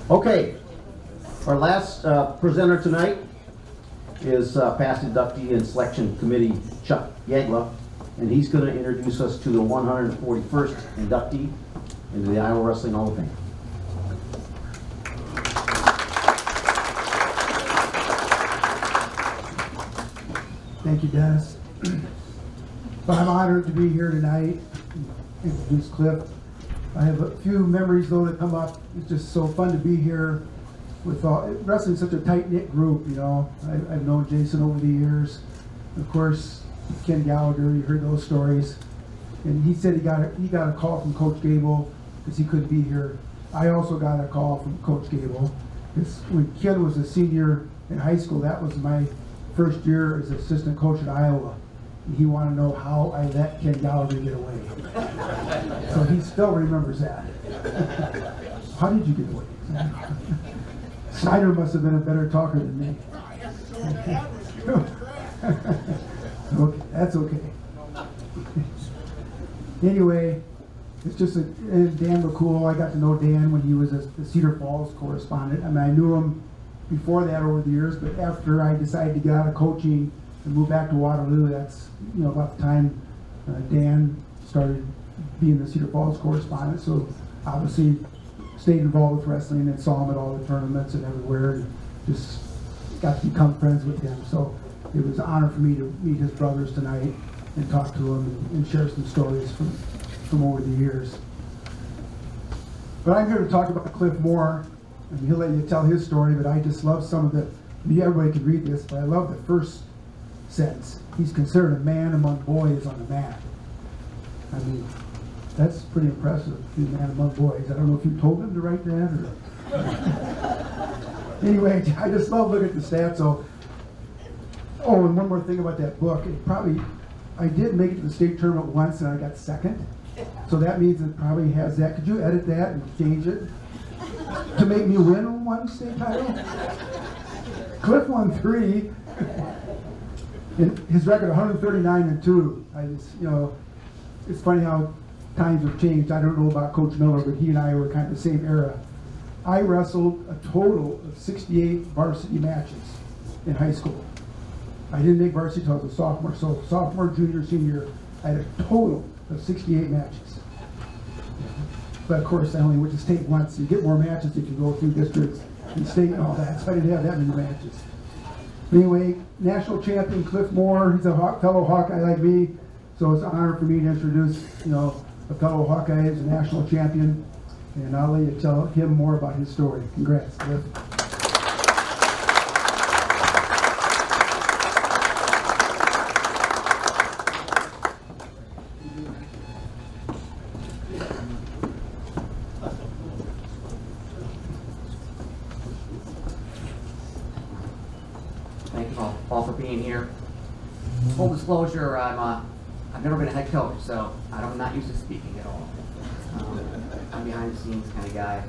Okay, our last presenter tonight is past inductee and selection committee Chuck Yagla, and he's going to introduce us to the 141st inductee into the Iowa Wrestling Hall of Fame. Thank you, Dennis. Well, I'm honored to be here tonight and introduce Cliff. I have a few memories though that come up. It's just so fun to be here with wrestling, such a tight-knit group. You know, I've known Jason over the years. Of course, Ken Gallagher. You heard those stories. And he said he got a call from Coach Gable because he couldn't be here. I also got a call from Coach Gable because when Ken was a senior in high school, that was my first year as assistant coach at Iowa. And he wanted to know how I let Ken Gallagher get away. So he still remembers that. How did you get away? Snyder must have been a better talker than me. Okay, that's okay. Anyway, it's just Dan McCool. I got to know Dan when he was a Cedar Falls correspondent. I mean, I knew him before that over the years, but after I decided to get out of coaching and move back to Waterloo, that's about the time Dan started being the Cedar Falls correspondent. So obviously stayed involved with wrestling and saw him at all the tournaments and everywhere, and just got to become friends with him. So it was an honor for me to meet his brothers tonight and talk to them and share some stories from over the years. But I'm here to talk about Cliff Moore, and he'll let you tell his story, but I just love some of the, everybody can read this, but I love the first sentence. He's considered a man among boys on the mat. I mean, that's pretty impressive, to be a man among boys. I don't know if you told him to write that, or... Anyway, I just love looking at the stats. So, and one more thing about that book. I did make it to the state tournament once, and I got second. So that means it probably has that. Could you edit that and change it to make me win one state title? Cliff won 3. And his record 139-2. I just, it's funny how times have changed. I don't know about Coach Miller, but he and I were kind of the same era. I wrestled a total of 68 varsity matches in high school. I didn't make varsity until I was a sophomore. So sophomore, junior, senior, I had a total of 68 matches. But of course, I only went to state once. You get more matches if you go through districts and state and all that. So I didn't have that many matches. But anyway, national champion Cliff Moore. He's a fellow Hawkeye like me. So it's an honor for me to introduce, a fellow Hawkeye as a national champion. And I'll let you tell him more about his story. Congrats, Cliff. Thank you all for being here. Full disclosure, I've never been a head coach, so I'm not used to speaking at all. I'm behind the scenes kind of guy.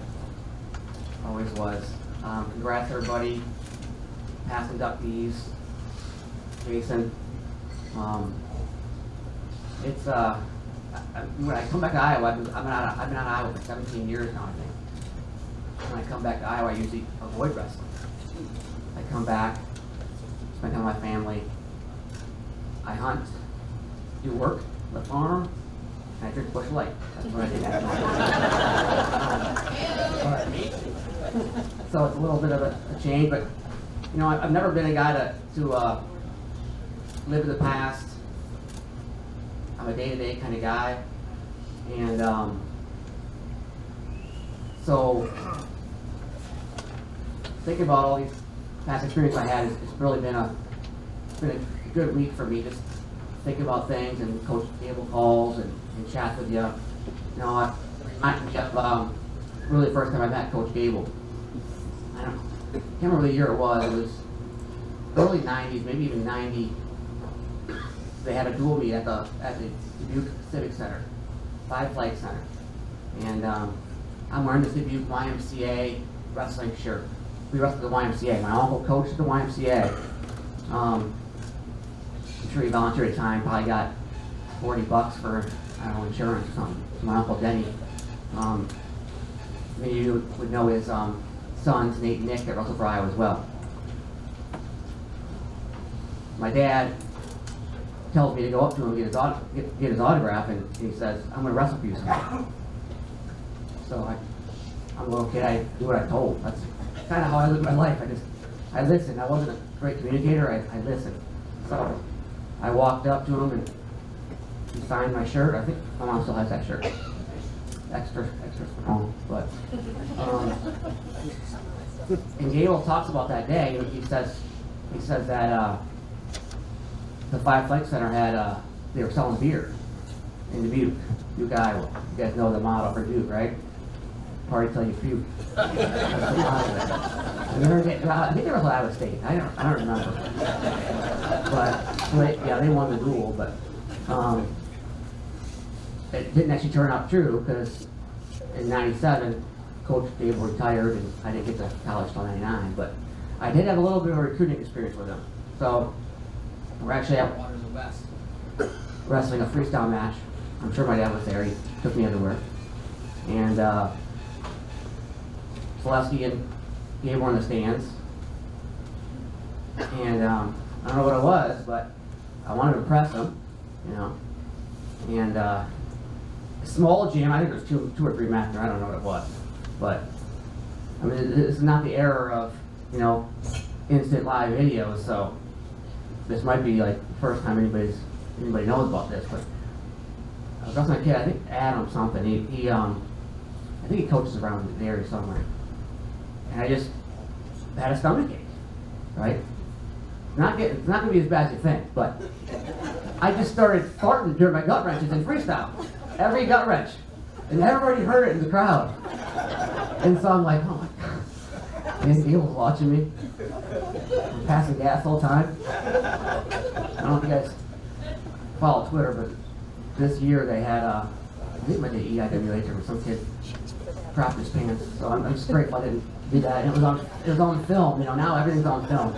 Always was. Congrats everybody. Past inductees. Jason. It's when I come back to Iowa, I've been out of Iowa for 17 years now, I think. When I come back to Iowa, I usually avoid wrestling. I come back, spend time with my family. I hunt, do work, the farm, and I drink Busch Light. That's what I do. So it's a little bit of a change, but I've never been a guy to live in the past. I'm a day-to-day kind of guy, and so thinking about all these past experiences I had, it's really been a good week for me, just thinking about things, and Coach Gable calls and chats with you. I really the first time I met Coach Gable. I can't remember the year it was. It was early 90s, maybe even 90. They had a dual meet at the Dubuque Civic Center, Five Flag Center, and I'm wearing this Dubuque YMCA wrestling shirt. We wrestled the YMCA. My uncle coached the YMCA. I'm sure he volunteered time. Probably got $40 for insurance or something. My uncle Denny. Maybe you would know his sons, Nate and Nick, that wrestle for Iowa as well. My dad tells me to go up to him, get his autograph, and he says, I'm going to wrestle for you someday. So I'm a little kid, I do what I'm told. That's kind of how I live my life. I listened. I wasn't a great communicator, I listened. So I walked up to him and he signed my shirt. I think my mom still has that shirt. Extra small, but and Gable talks about that day. He says that the Five Flight Center had they were selling beer in Dubuque, Iowa. You guys know the motto for Dubuque, right? Party till you puke. I think they were Iowa State. I don't remember. But yeah, they won the duel, but it didn't actually turn out true because in '97, Coach Gable retired and I didn't get to college till '99. But I did have a little bit of a recruiting experience with him. So we're actually at Waters of West wrestling a freestyle match. I'm sure my dad was there. He took me everywhere. And Selesky and Gable were in the stands. And I don't know what it was, but I wanted to impress him, you know. And small gym, I think there's two or three matches there, I don't know what it was. But, I mean, this is not the era of, you know, instant live videos, so this might be like the first time anybody knows about this, but I was wrestling a kid, I think Adam something, he I think he coaches around the area somewhere. And I just had a stomach ache, right? It's not gonna be as bad as you think, but I just started farting during my gut wrenches in freestyle. Every gut wrench. And everybody heard it in the crowd. And so I'm like, oh my God. And Gable's watching me. I'm passing gas the whole time. I don't know if you guys follow Twitter, but this year they had, I think it might be IWHOF where some kid crapped his pants. So I'm just grateful I didn't do that. And it was on film, you know, now everything's on film.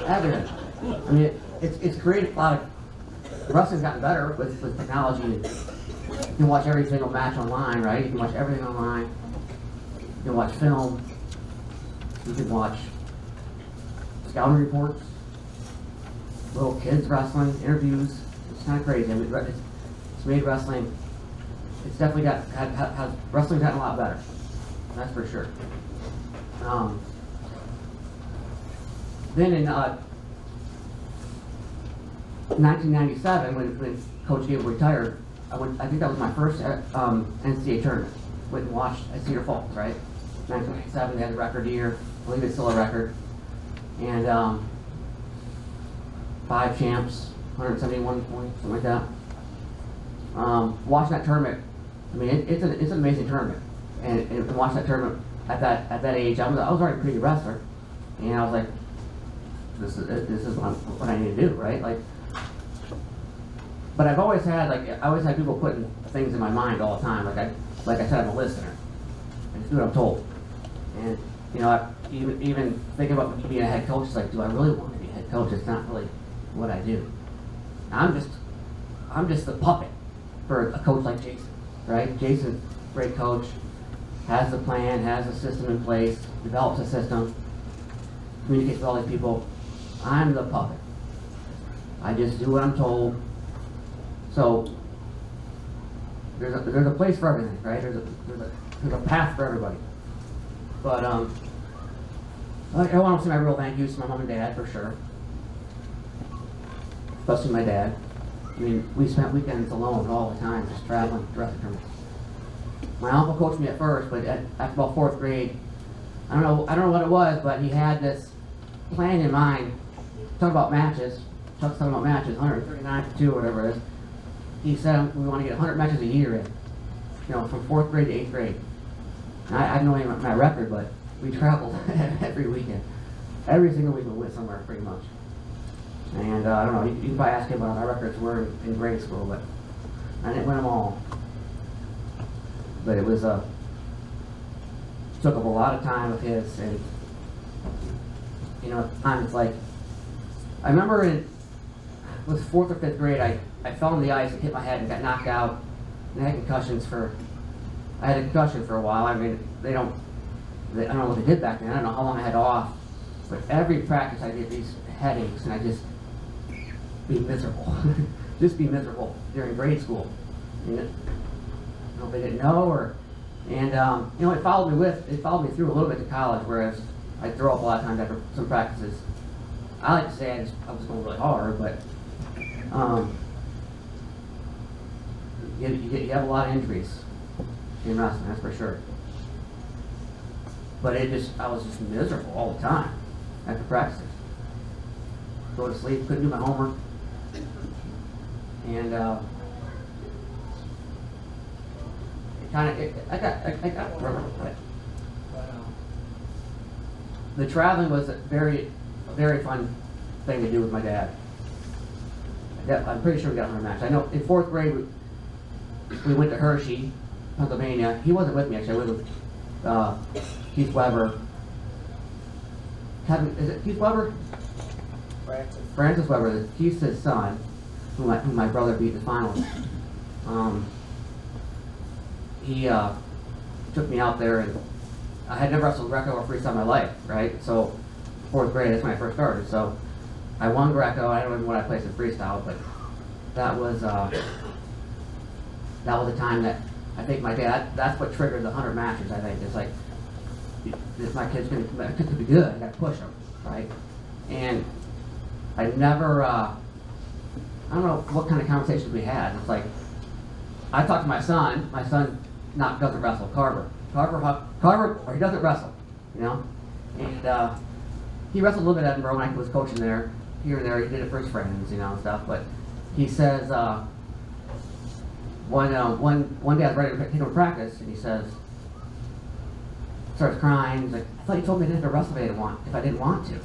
Everything. I mean, it's created a lot of, wrestling's gotten better with technology. You can watch every single match online, right? You can watch everything online. You can watch film. You can watch scouting reports, little kids wrestling, interviews. It's kind of crazy. I mean, it's made wrestling, it's definitely wrestling's gotten a lot better. That's for sure. Then in 1997, when Coach Gable retired, I think that was my first NCAA tournament. Went and watched at Cedar Falls, right? 1997, they had the record year. I believe it's still a record. And 5 champs, 171 points, something like that. Watching that tournament, I mean, it's an amazing tournament. And watching that tournament at that age, I was already a pretty good wrestler, and I was like, this is what I need to do, right? Like, but I always had people putting things in my mind all the time. Like I said, I'm a listener. I just do what I'm told. And you know, even thinking about being a head coach, it's like, do I really want to be a head coach? It's not really what I do. I'm just the puppet for a coach like Jason, right? Jason's a great coach, has the plan, has a system in place, develops a system, communicates with all these people. I'm the puppet. I just do what I'm told. So there's a place for everything, right? There's a path for everybody. But I want to say my real thank yous to my mom and dad for sure, especially my dad. I mean, we spent weekends alone all the time, just traveling to wrestling tournaments. My uncle coached me at first, but after about 4th grade, I don't know what it was, but he had this plan in mind. Talking about matches, Chuck's talking about matches, 139 to 2, whatever it is. He said we want to get 100 matches a year in, you know, from 4th grade to 8th grade. And I don't know any of my record, but we traveled every weekend. Every single week we went somewhere, pretty much. And I don't know, you can probably ask him what my records were in grade school, but I didn't win them all. But it was took up a lot of time of his, and you know, at the time it's like, I remember it was 4th or 5th grade, I fell on the ice and hit my head and got knocked out, and I had a concussion for a while. I mean, they don't I don't know what they did back then. I don't know how long I had off, but every practice I get these headaches, and I just be miserable. Just be miserable during grade school. I don't know if they didn't know, and it followed me through a little bit to college, whereas I throw up a lot of times after some practices. I like to say I was going really hard, but you have a lot of injuries in wrestling, that's for sure. But I was just miserable all the time after practices. Go to sleep, couldn't do my homework, and I got but the traveling was a very fun thing to do with my dad. I'm pretty sure we got 100 matches. I know in 4th grade we went to Hershey, Pennsylvania. He wasn't with me actually. I was with Keith Weber. Is it Keith Weber? Francis Weber. Keith's his son, who my brother beat in the finals. He took me out there, and I had never wrestled Greco or freestyle in my life, right? So 4th grade, that's when I first started. So I won Greco. I don't even know what I placed in freestyle, but that was a time that I think my dad, that's what triggered the 100 matches. I think it's like, if my kid's going to be good, I got to push him, right? And I never, I don't know what kind of conversations we had. It's like, I talked to my son doesn't wrestle, Carver, or he doesn't wrestle, you know? And he wrestled a little bit at Edinburgh when I was coaching there, here and there. He did it for his friends, you know, and stuff. But he says, one day I was ready to take him to practice, and he says, starts crying. He's like, I thought you told me I didn't have to wrestle if I didn't want to.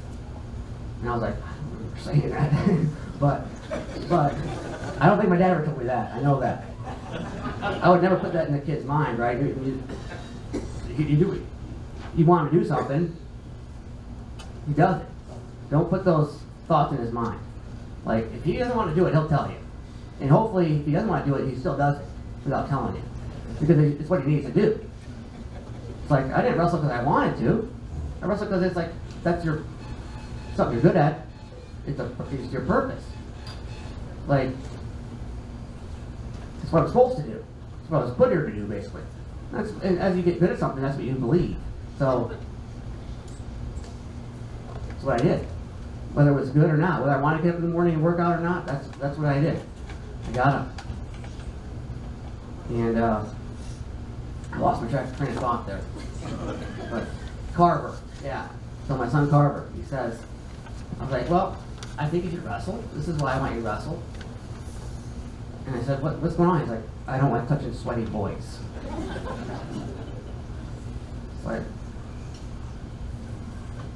And I was like, I don't remember saying that. but I don't think my dad ever told me that. I know that. I would never put that in the kid's mind, right? You want him to do something, he does it. Don't put those thoughts in his mind. Like, if he doesn't want to do it, he'll tell you. And hopefully, if he doesn't want to do it, he still does it without telling you. Because it's what he needs to do. It's like, I didn't wrestle because I wanted to. I wrestled because it's like, that's something you're good at. It's your purpose. Like, it's what I'm supposed to do. It's what I was put here to do, basically. And as you get good at something, that's what you believe. So, that's what I did. Whether it was good or not, whether I wanted to get up in the morning and work out or not, that's what I did. I got up. And I lost my train of thought there. But Carver, yeah. So my son Carver, he says, I was like, well, I think you should wrestle. This is why I want you to wrestle. And I said, what's going on? He's like, I don't like touching sweaty boys. It's like,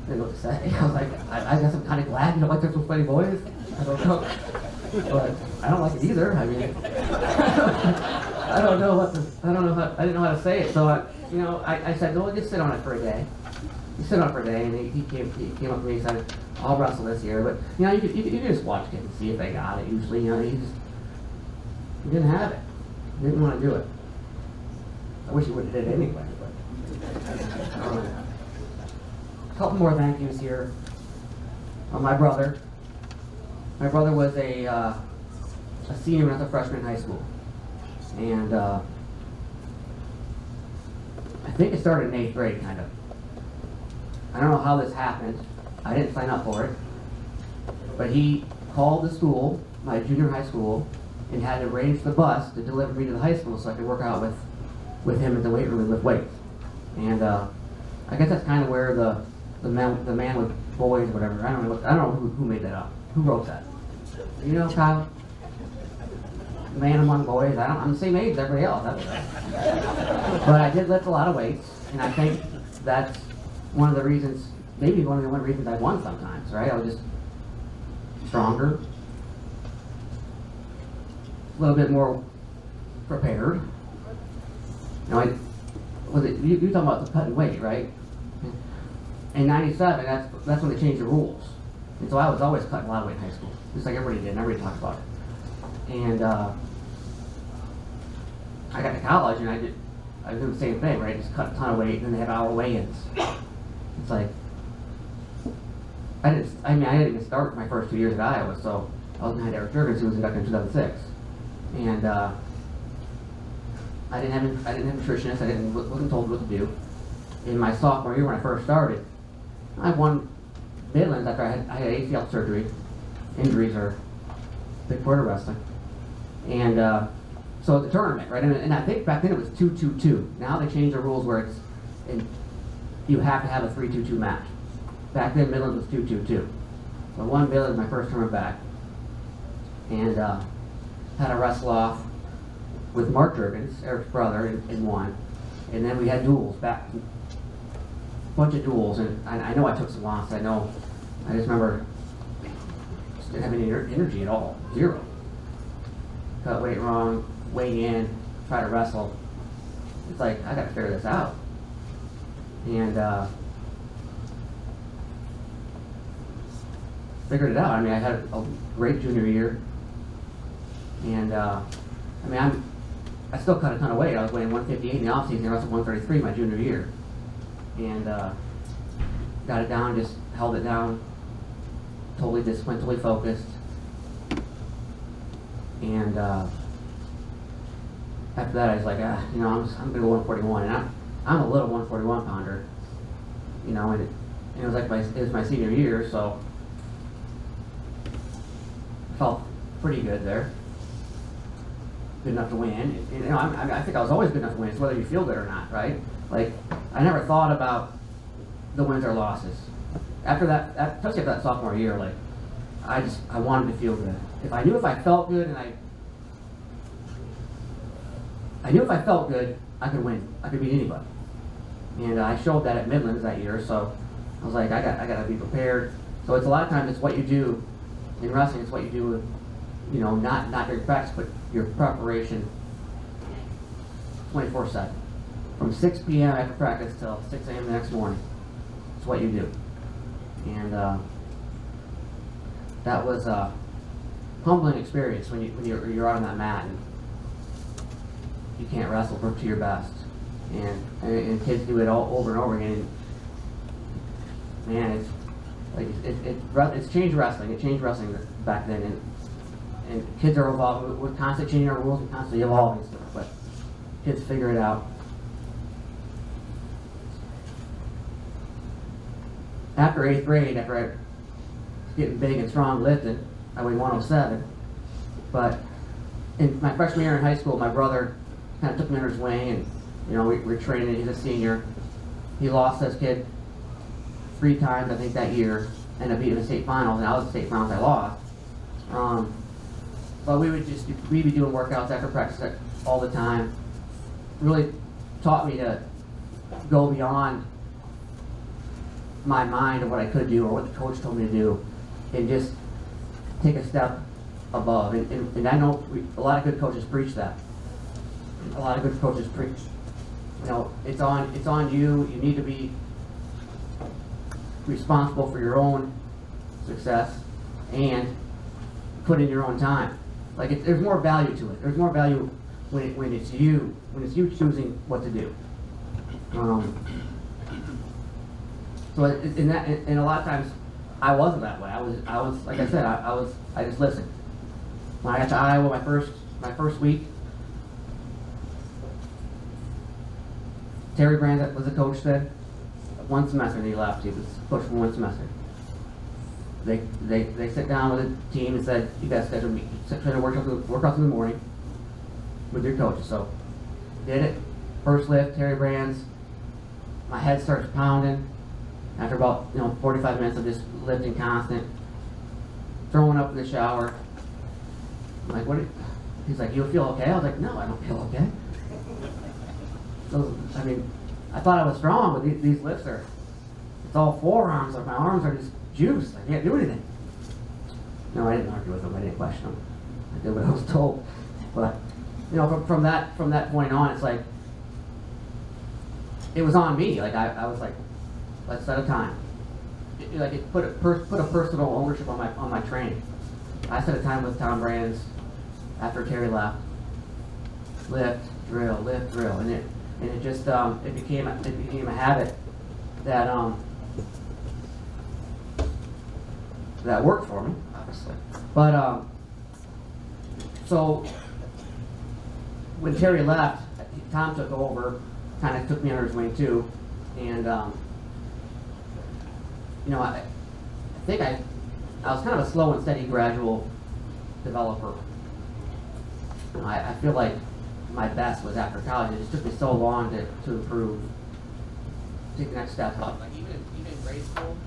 I didn't know what to say. I was like, I guess I'm kind of glad you don't like touching sweaty boys. I don't know. But I don't like it either. I mean, I didn't know how to say it. So I said, well, just sit on it for a day. You sit on it for a day, and he came up to me and said, I'll wrestle this year. But you can just watch kids and see if they got it. Usually, he didn't have it. He didn't want to do it. I wish he would have did it anyway. But a couple more thank yous here. My brother. My brother was a senior when I was a freshman in high school. And I think it started in 8th grade, kind of. I don't know how this happened. I didn't sign up for it. But he called the school, my junior high school, and had to arrange the bus to deliver me to the high school so I could work out with him at the weight room and lift weights. And I guess that's kind of where the man with boys or whatever. I don't know who made that up. Who wrote that? You know, Kyle? Man among boys. I'm the same age as everybody else. But I did lift a lot of weights, and I think that's one of the reasons, maybe one of the only reasons I won sometimes, right? I was just stronger, a little bit more prepared. You talking about the cutting weight, right? In '97, that's when they changed the rules. And so I was always cutting a lot of weight in high school, just like everybody did, and everybody talked about it. And I got to college, and I do the same thing, right? Just cut a ton of weight, and then they have hour weigh-ins. It's like, I didn't even start my first 2 years at Iowa, so I was behind Eric Jurgens, who was inducted in 2006. And I didn't have a nutritionist, wasn't told what to do. In my sophomore year when I first started, I won Midlands after I had ACL surgery. Injuries are a big part of wrestling. And so the tournament, right? And I think back then it was 2-2-2. Now they changed the rules where you have to have a 3-2-2 match. Back then Midlands was 2-2-2. So I won Midlands my first tournament back. And had a wrestle off with Mark Jurgens, Eric's brother, in one. And then we had duels, a bunch of duels. And I know I took some losses. I just remember just didn't have any energy at all. Zero. Cut weight wrong, weigh in, try to wrestle. It's like, I gotta figure this out. And figured it out. I mean, I had a great junior year. And I still cut a ton of weight. I was weighing 158 in the offseason. I wrestled 133 my junior year. And got it down, just held it down. Totally disciplined, totally focused. And after that, I was like, I'm gonna go 141. And I'm a little 141 pounder, and it was like it was my senior year, so I felt pretty good there. Good enough to win. And, I think I was always good enough to win. It's whether you feel good or not, right? Like, I never thought about the wins or losses. After that, especially after that sophomore year, like, I wanted to feel good. If I felt good, and I knew if I felt good, I could win. I could beat anybody. And I showed that at Midlands that year, so I was like, I got to be prepared. So it's a lot of times it's what you do in wrestling. It's what you do with, not your practice, but your preparation 24/7. From 6 p.m. after practice till 6 a.m. the next morning. It's what you do. And that was a humbling experience when you're out on that mat and you can't wrestle to your best. And kids do it all over and over again. And, man, it's like it's changed wrestling. It changed wrestling back then. And kids are evolving. We're constantly changing our rules. We're constantly evolving stuff. But kids figure it out. After 8th grade, after I was getting big and strong lifting, I weighed 107. But in my freshman year in high school, my brother kind of took me under his wing, and we were training. He's a senior. He lost this kid 3 times, I think, that year. Ended up beating the state finals, and I was the state finals I lost. But we'd be doing workouts after practice all the time. Really taught me to go beyond my mind of what I could do or what the coach told me to do, and just take a step above. And I know a lot of good coaches preach that. A lot of good coaches preach, it's on you. You need to be responsible for your own success and put in your own time. Like, there's more value to it. There's more value when it's you choosing what to do. So and a lot of times I wasn't that way. I was like I said, I just listened. When I got to Iowa my first week, Terry Brand, that was the coach, said 1 semester, and he left. He was pushed for 1 semester. They sit down with the team and said, you guys schedule workouts in the morning with your coaches. So did it. First lift, Terry Brand's. My head starts pounding. After about 45 minutes of just lifting constant, throwing up in the shower. I'm like, what? He's like, you feel okay? I was like, no, I don't feel okay. So I thought I was strong, but these lifts it's all forearms. Like, my arms are just juiced. I can't do anything. No, I didn't argue with him. I didn't question him. I did what I was told. But from that point on, it's like it was on me. Like I was like, let's set a time. It put a personal ownership on my training. I set a time with Tom Brands after Terry left. Lift, drill, and and it just it became a habit that that worked for me, obviously. But so when Terry left, Tom took over, kind of took me under his wing too, and you know, I think I was kind of a slow and steady, gradual developer. You know, I feel like my best was after college. It just took me so long to improve, take the next step up. Like even in grade school,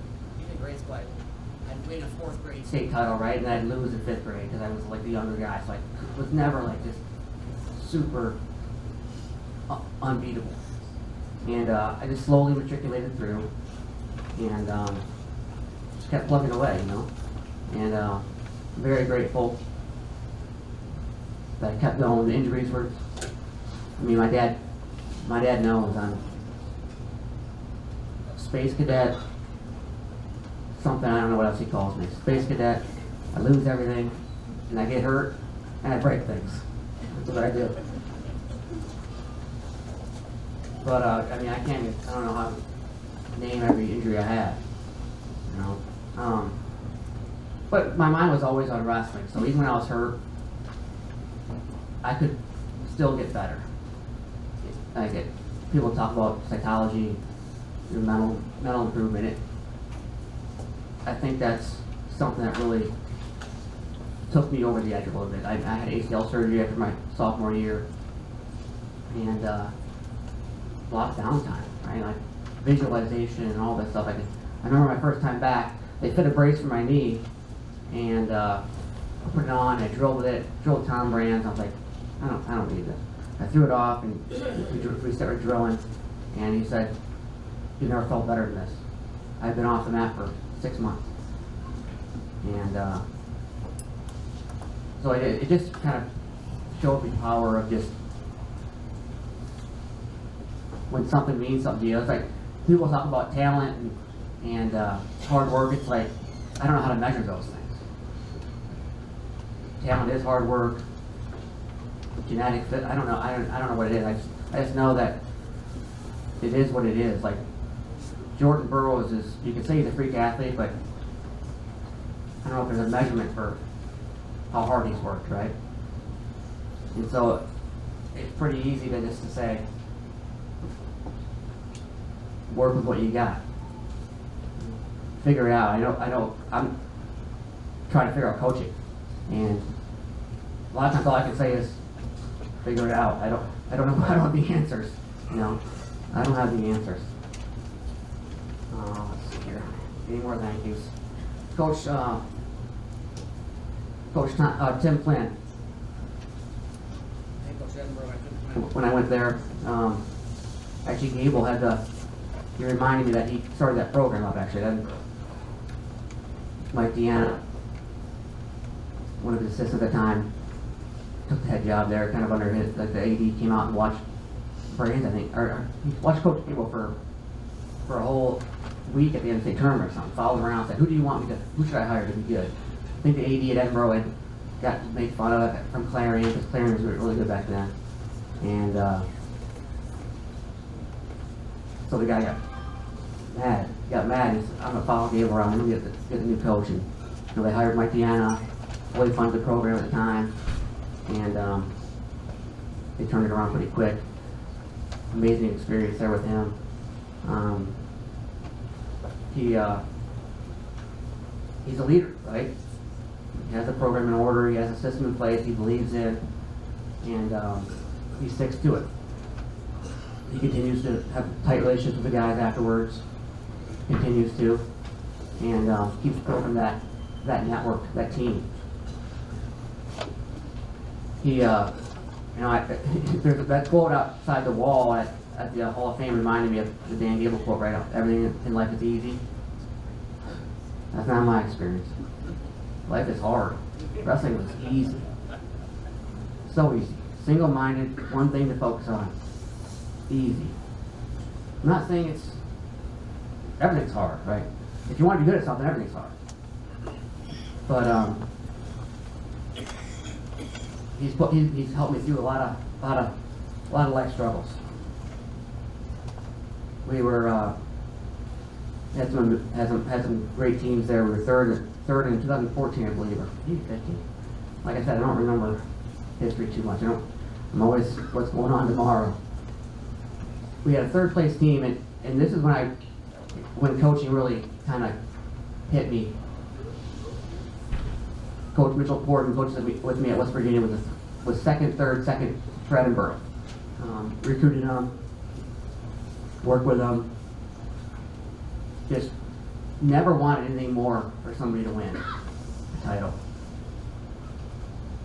I'd win a 4th grade state title, right, and I'd lose in 5th grade because I was like the younger guy, so I was never like just super unbeatable. And I just slowly matriculated through, and just kept plugging away, you know. And I'm very grateful that I kept going. The injuries were, I mean, my dad knows I'm space cadet, something, I don't know what else he calls me. Space cadet, I lose everything, and I get hurt, and I break things. That's what I do. But, I mean, I don't know how to name every injury I had, you know. But my mind was always on wrestling, so even when I was hurt, I could still get better. People talk about psychology, mental improvement. I think that's something that really took me over the edge a little bit. I had ACL surgery after my sophomore year, and a lot of downtime, right? Like visualization and all that stuff. I remember my first time back, they fit a brace for my knee, and I put it on, I drilled with it, drilled Tom Brands. I was like, I don't need this. I threw it off, and we started drilling, and he said, "You never felt better than this." I've been off the mat for 6 months, and so it just kind of showed me the power of just when something means something to you. It's like people talk about talent and hard work. It's like I don't know how to measure those things. Talent is hard work. Genetic fit, I don't know what it is. I just know that it is what it is. Like Jordan Burroughs is, you can say he's a freak athlete, but I don't know if there's a measurement for how hard he's worked, right? And so it's pretty easy to just to say, work with what you got. Figure it out. I know I'm trying to figure out coaching, and a lot of times all I can say is figure it out. I don't know. I don't have the answers. You know, I don't have the answers. Let's see here. Any more thank yous? Coach Tim Flynn. When I went there, actually Gable he reminded me that he started that program up actually. Then Mike Deanna, one of his assistants at the time, took the head job there, kind of under his, like the AD came out and watched Brands, I think, or he watched Coach Gable for a whole week at the end of the state tournament or something. Followed him around, said, who should I hire to be good? I think the AD at Edinburgh had got made fun of it from Clarion, because Clarion was really good back then. And so the guy got mad. He said, I'm gonna follow Gable around, I'm gonna get a new coach. And they hired Mike Deanna, fully funded the program at the time, and they turned it around pretty quick. Amazing experience there with him. He's a leader, right? He has the program in order, he has a system in place he believes in, and he sticks to it. He continues to have tight relationships with the guys afterwards, continues to, and keeps building that network, that team. He, there's that quote outside the wall at the Hall of Fame reminded me of the Dan Gable quote right out. Everything in life is easy. That's not my experience. Life is hard. Wrestling was easy. So easy. Single-minded, one thing to focus on. Easy. I'm not saying everything's hard, right? If you want to be good at something, everything's hard. But he's helped me through a lot of life struggles. we were, had some great teams there. We were third in 2014, I believe, or maybe 15. Like I said, I don't remember history too much. I'm always what's going on tomorrow. We had a third place team, and this is when coaching really kind of hit me. Coach Mitchell Gordon, coach with me at West Virginia, was second for Edinburgh. Recruited them, worked with them. Just never wanted anything more for somebody to win the title.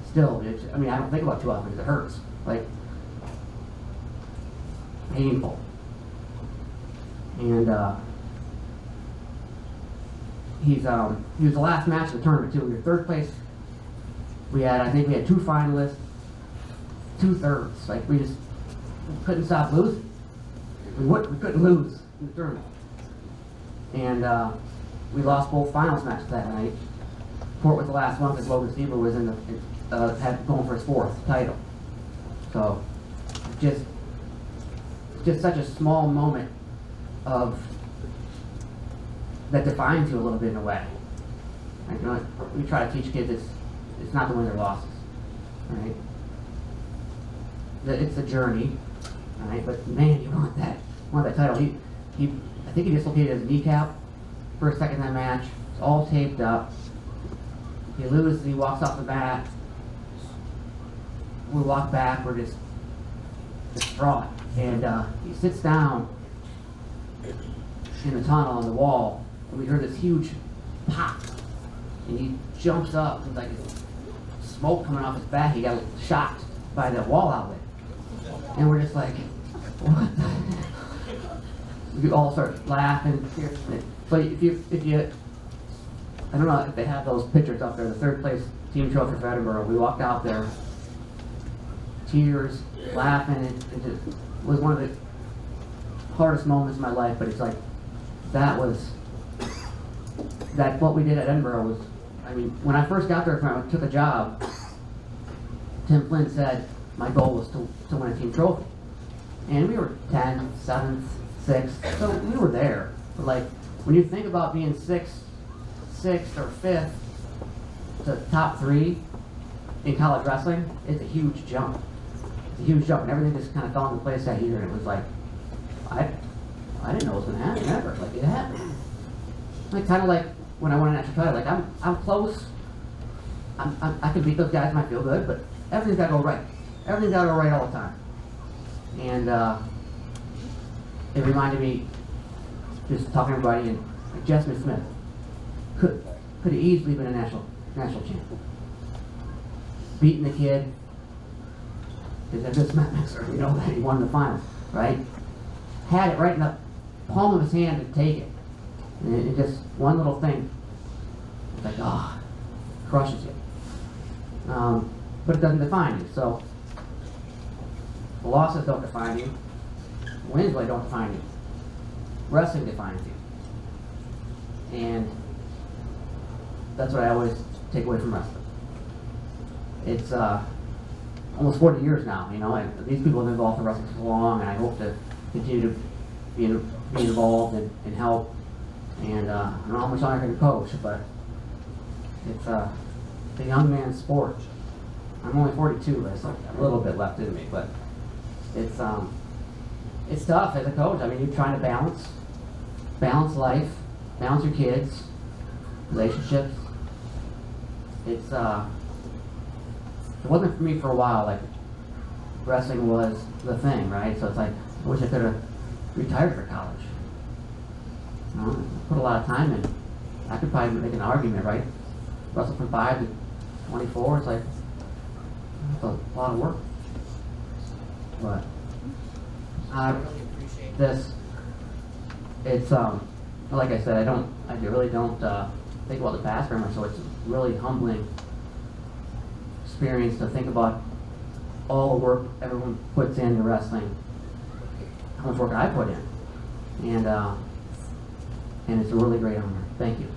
Still, I mean, I don't think about it too often because it hurts. Like, painful. And he was the last match of the tournament too. We were third place. I think we had 2 finalists, 2 thirds. Like, we just couldn't stop losing. We couldn't lose in the tournament. And we lost both finals matches that night. Court was the last one because Logan Stieber was had going for his 4th title. So just such a small moment of that defines you a little bit in a way. Like, you know, we try to teach kids it's not the wins or losses, right? That it's a journey, right? But man, you want that title. I think he dislocated his kneecap first, second that match. It's all taped up. He loses. He walks off the mat. We walk back. We're just distraught, and he sits down in the tunnel on the wall, and we heard this huge pop, and he jumps up, and like smoke coming off his back. He got shocked by the wall outlet, and we're just like, what the heck? We all start laughing. So if you, I don't know if they have those pictures up there, the third place team trophy for Edinburgh. We walked out there, tears, laughing. It just was one of the hardest moments of my life, but it's like, what we did at Edinburgh was, I mean, when I first got there, when I took a job, Tim Flynn said my goal was to win a team trophy. And we were 10th, 7th, 6th, so we were there. But like, when you think about being 6th or 5th to top 3 in college wrestling, it's a huge jump. It's a huge jump, and everything just kind of fell into place that year, and it was like, I didn't know it was going to happen ever. Like, it happened. Like, kind of like when I won a national title, like, I'm close. I can beat those guys, might feel good, but everything's got to go right. Everything's got to go right all the time. And it reminded me, just talking to everybody, and like Jessamine Smith could have easily been a national champ. Beating the kid, because I just met Mixer, you know that he won the finals, right? Had it right in the palm of his hand to take it. And it just, one little thing, it's like, crushes you. But it doesn't define you. So, the losses don't define you. Wins really don't define you. Wrestling defines you. And that's what I always take away from wrestling. It's almost 40 years now, you know, these people have been involved in wrestling for so long, and I hope to continue to be involved and help. And I don't know how much longer I can coach, but it's a young man's sport. I'm only 42, there's like a little bit left in me, but it's tough as a coach. I mean, you're trying to balance life, balance your kids, relationships. It wasn't for me for a while. Like, wrestling was the thing, right? So it's like, I wish I could have retired for college. You know, put a lot of time in. I could probably make an argument, right? Wrestle from 5 to 24. It's like, that's a lot of work. But I really appreciate this. It's like I said, I really don't think about the past very much. So it's really humbling experience to think about all the work everyone puts into wrestling, how much work I put in, and it's a really great honor. Thank you.